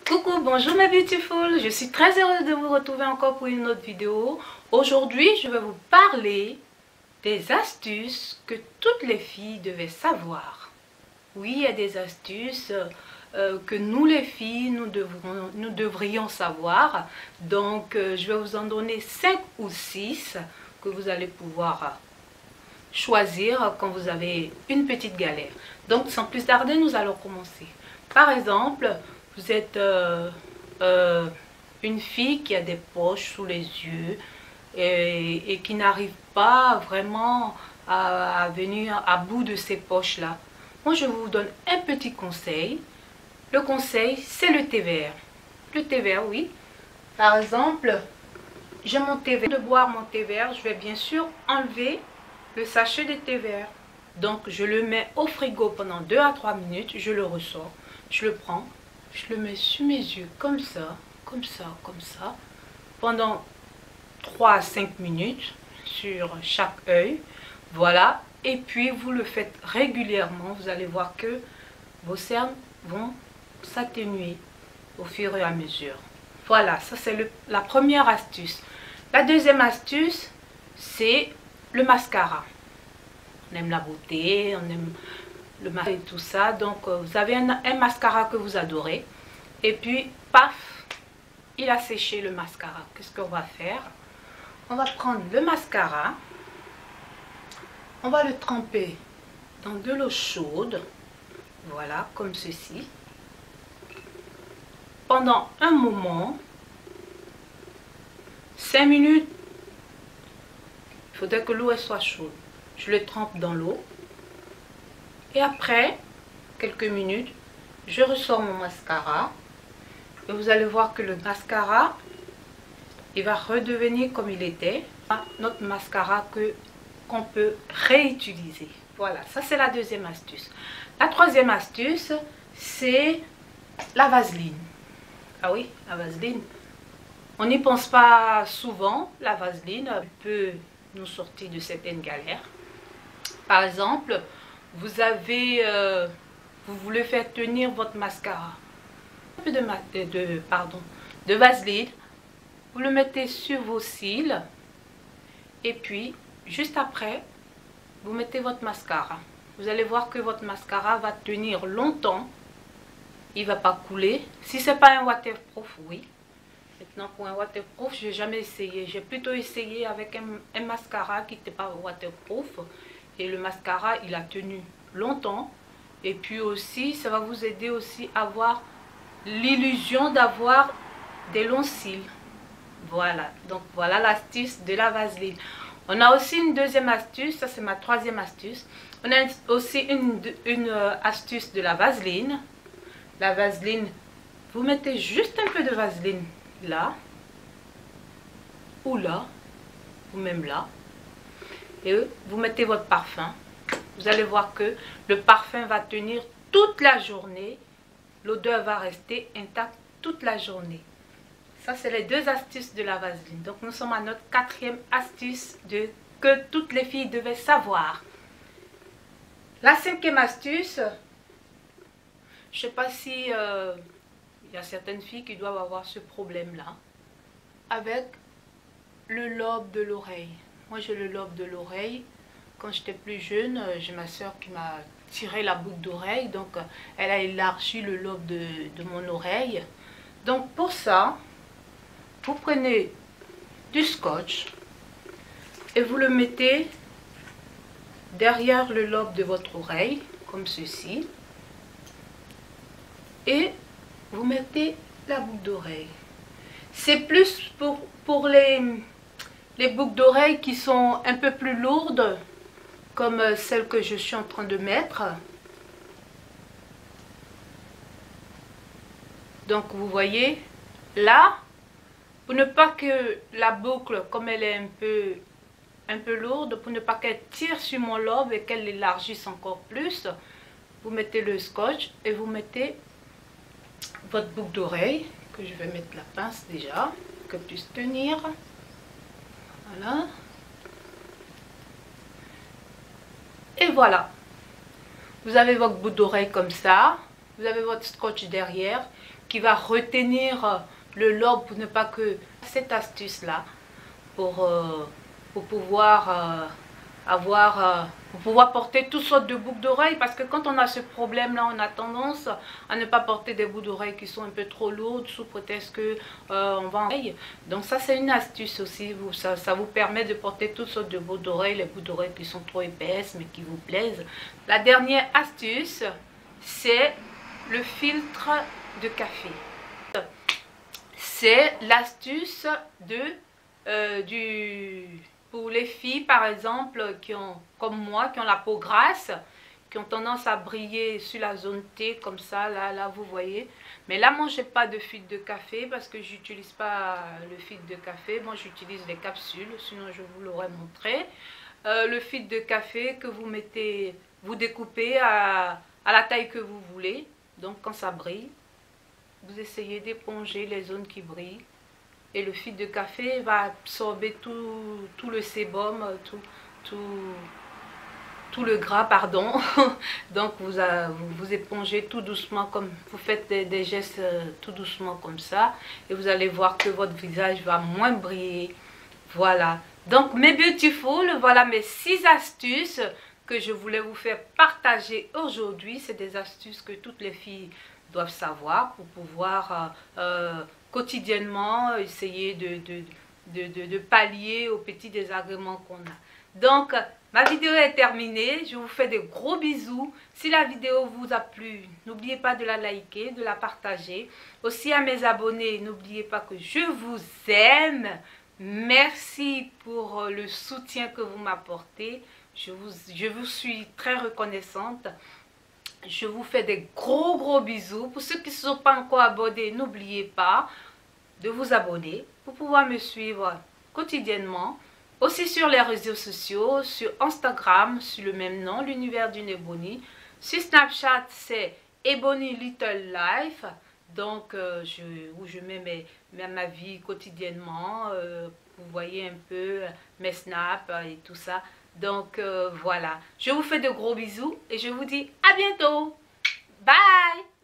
Coucou, bonjour mes beautiful, je suis très heureuse de vous retrouver encore pour une autre vidéo. Aujourd'hui, je vais vous parler des astuces que toutes les filles devaient savoir. Oui, il y a des astuces que nous les filles, nous devrions savoir. Donc, je vais vous en donner 5 ou 6 que vous allez pouvoir choisir quand vous avez une petite galère. Donc, sans plus tarder, nous allons commencer. Par exemple, vous êtes une fille qui a des poches sous les yeux et qui n'arrive pas vraiment à venir à bout de ces poches-là. Moi, je vous donne un petit conseil. Le conseil, c'est le thé vert. Le thé vert, oui. Par exemple, j'ai mon thé vert. De boire mon thé vert, je vais bien sûr enlever le sachet de thé vert. Donc, je le mets au frigo pendant 2 à 3 minutes. Je le ressors. Je le prends. Je le mets sur mes yeux comme ça, comme ça, comme ça, pendant 3 à 5 minutes sur chaque œil. Voilà. Et puis, vous le faites régulièrement. Vous allez voir que vos cernes vont s'atténuer au fur et à mesure. Voilà, ça c'est la première astuce. La deuxième astuce, c'est le mascara. On aime la beauté, on aime le mascara et tout ça. Donc, vous avez un mascara que vous adorez. Et puis, paf, il a séché le mascara. Qu'est-ce qu'on va faire? On va prendre le mascara. On va le tremper dans de l'eau chaude. Voilà, comme ceci. Pendant un moment, 5 minutes, il faudrait que l'eau soit chaude. Je le trempe dans l'eau. Et après, quelques minutes, je ressors mon mascara. Et vous allez voir que le mascara, il va redevenir comme il était. Notre mascara qu'on peut réutiliser. Voilà, ça c'est la deuxième astuce. La troisième astuce, c'est la vaseline. Ah oui, la vaseline. On n'y pense pas souvent. La vaseline peut nous sortir de certaines galères. Par exemple, vous voulez faire tenir votre mascara. Un peu de vaseline. Vous le mettez sur vos cils. Et puis, juste après, vous mettez votre mascara. Vous allez voir que votre mascara va tenir longtemps. Il ne va pas couler. Si ce n'est pas un waterproof, oui. Maintenant, pour un waterproof, je n'ai jamais essayé. J'ai plutôt essayé avec un mascara qui n'était pas waterproof. Et le mascara, il a tenu longtemps. Et puis aussi, ça va vous aider aussi à avoir l'illusion d'avoir des longs cils. Voilà. Donc, voilà l'astuce de la vaseline. On a aussi une deuxième astuce. Ça, c'est ma troisième astuce. On a aussi une astuce de la vaseline. La vaseline, vous mettez juste un peu de vaseline là. Ou là. Ou même là. Et vous mettez votre parfum. Vous allez voir que le parfum va tenir toute la journée. L'odeur va rester intacte toute la journée. Ça, c'est les deux astuces de la vaseline. Donc, nous sommes à notre quatrième astuce que toutes les filles devaient savoir. La cinquième astuce, je ne sais pas si il y a certaines filles qui doivent avoir ce problème-là avec le lobe de l'oreille. Moi, j'ai le lobe de l'oreille. Quand j'étais plus jeune, j'ai ma soeur qui m'a tiré la boucle d'oreille. Donc, elle a élargi le lobe de mon oreille. Donc, pour ça, vous prenez du scotch et vous le mettez derrière le lobe de votre oreille, comme ceci. Et vous mettez la boucle d'oreille. C'est plus pour les boucles d'oreilles qui sont un peu plus lourdes, comme celle que je suis en train de mettre. Donc vous voyez, là, pour ne pas que la boucle, comme elle est un peu lourde, pour ne pas qu'elle tire sur mon lobe et qu'elle l'élargisse encore plus, vous mettez le scotch et vous mettez votre boucle d'oreille, que je vais mettre la pince déjà, que puisse tenir. Voilà. Et voilà. Vous avez votre boucle d'oreille comme ça. Vous avez votre scotch derrière qui va retenir le lobe pour ne pas que cette astuce là pour pouvoir pour pouvoir porter toutes sortes de boucles d'oreilles, parce que quand on a ce problème là, on a tendance à ne pas porter des boucles d'oreilles qui sont un peu trop lourdes sous prétexte que on va en... Donc ça c'est une astuce aussi, ça vous permet de porter toutes sortes de boucles d'oreilles, les boucles d'oreilles qui sont trop épaisses mais qui vous plaisent. La dernière astuce, c'est le filtre de café. C'est l'astuce pour les filles par exemple qui ont, comme moi, qui ont la peau grasse, qui ont tendance à briller sur la zone T comme ça, là vous voyez. Mais là moi j'ai pas de filtre de café parce que j'utilise pas le filtre de café, moi j'utilise les capsules, sinon je vous l'aurais montré. Le filtre de café que vous mettez, vous découpez à la taille que vous voulez, donc quand ça brille, vous essayez d'éponger les zones qui brillent. Et le filtre de café va absorber tout le sébum, tout le gras, pardon. Donc vous épongez tout doucement, comme vous faites des gestes tout doucement comme ça. Et vous allez voir que votre visage va moins briller. Voilà. Donc mes beautiful, voilà mes 6 astuces que je voulais vous faire partager aujourd'hui. C'est des astuces que toutes les filles doivent savoir pour pouvoir quotidiennement essayer de pallier aux petits désagréments qu'on a. Donc ma vidéo est terminée, je vous fais de gros bisous. Si la vidéo vous a plu, n'oubliez pas de la liker, de la partager. Aussi à mes abonnés, n'oubliez pas que je vous aime. Merci pour le soutien que vous m'apportez. Je vous suis très reconnaissante. Je vous fais des gros bisous. Pour ceux qui ne sont pas encore abonnés, n'oubliez pas de vous abonner pour pouvoir me suivre quotidiennement. Aussi sur les réseaux sociaux, sur Instagram, sur le même nom, l'univers d'une Ebony. Sur Snapchat, c'est Ebony Little Life. Donc, où je mets ma vie quotidiennement. Vous voyez un peu mes snaps et tout ça. Donc, voilà. Je vous fais de gros bisous et je vous dis à bientôt. Bye!